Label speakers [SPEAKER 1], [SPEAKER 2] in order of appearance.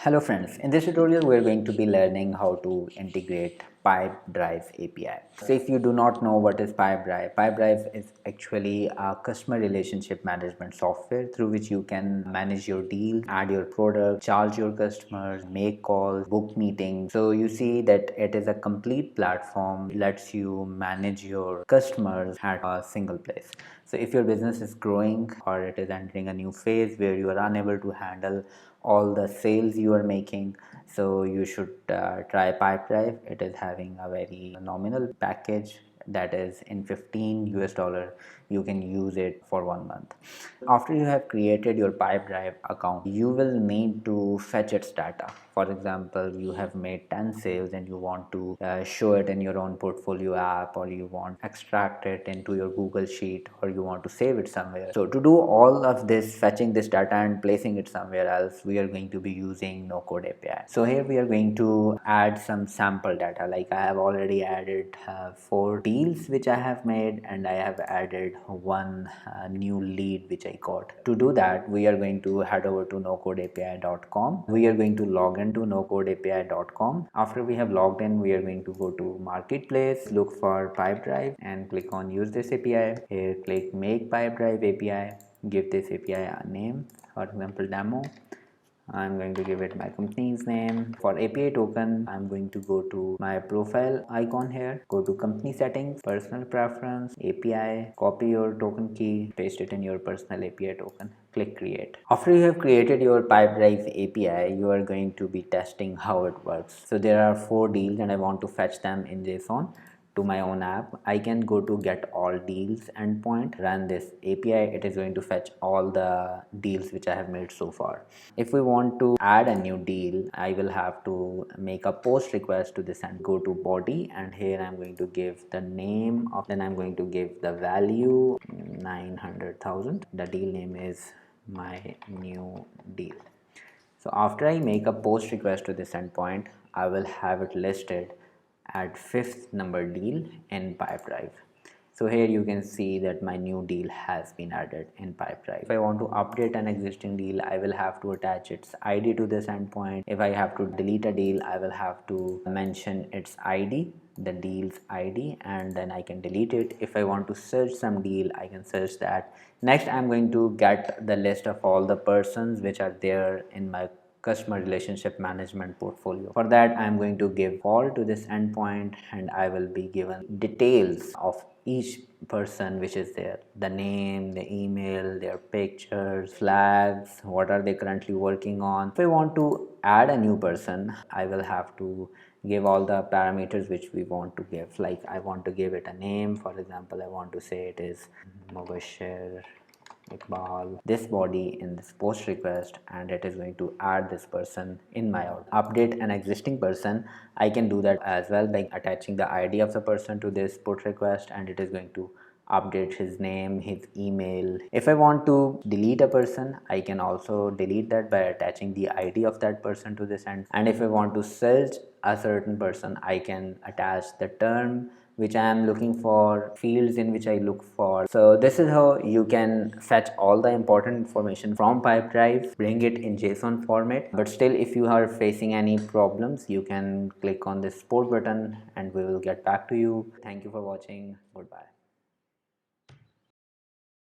[SPEAKER 1] Hello friends, in this tutorial we are going to be learning how to integrate Pipedrive API. So if you do not know what is Pipedrive is actually a customer relationship management software through which you can manage your deals, add your product, charge your customers, make calls, book meetings. So you see that it is a complete platform, lets you manage your customers at a single place. So if your business is growing or it is entering a new phase where you are unable to handle all the sales you are making, so you should try Pipedrive. It is having a very nominal package that is in 15 US dollar. You can use it for 1 month. After you have created your Pipedrive account, you will need to fetch its data. For example, you have made 10 sales and you want to show it in your own portfolio app, or you want extract it into your Google Sheet, or you want to save it somewhere. So to do all of this, fetching this data and placing it somewhere else, we are going to be using no code API. So here we are going to add some sample data. Like I have already added 4 deals which I have made, and I have added one new lead which I got. To do that, we are going to head over to nocodeapi.com. We are going to log into nocodeapi.com. After we have logged in, we are going to go to marketplace, look for Pipedrive and click on use this API. Here click make Pipedrive API, give this API a name, for example demo. I'm going to give it my company's name. For API token, I'm going to go to my profile icon here, go to company settings, personal preference, API, copy your token key, paste it in your personal API token, click create. After you have created your Pipedrive API, you are going to be testing how it works. So there are 4 deals and I want to fetch them in JSON to my own app. I can go to get all deals endpoint, run this API. It is going to fetch all the deals which I have made so far. If we want to add a new deal, I will have to make a post request to this and go to body, and here I'm going to give the name of, then I'm going to give the value 900,000. The deal name is my new deal. So after I make a post request to this endpoint, I will have it listed at 5th number deal in Pipedrive. So here you can see that my new deal has been added in Pipedrive. If I want to update an existing deal, I will have to attach its ID to this endpoint. If I have to delete a deal, I will have to mention its ID, the deal's ID, and then I can delete it. If I want to search some deal, I can search that. Next, I'm going to get the list of all the persons which are there in my customer relationship management portfolio. For that, I'm going to give call to this endpoint, and I will be given details of each person which is there, the name, the email, their pictures, flags, what are they currently working on. If I want to add a new person, I will have to give all the parameters which we want to give. Like I want to give it a name. For example, I want to say it is Mubashir Iqbal, this body in this post request, and it is going to add this person in my order. Update an existing person, I can do that as well by attaching the ID of the person to this put request, and it is going to update his name, his email. If I want to delete a person, I can also delete that by attaching the ID of that person to this end. And if I want to search a certain person, I can attach the term which I am looking for, fields in which I look for. So this is how you can fetch all the important information from Pipedrive, bring it in JSON format. But still, if you are facing any problems, you can click on this support button and we will get back to you. Thank you for watching. Goodbye.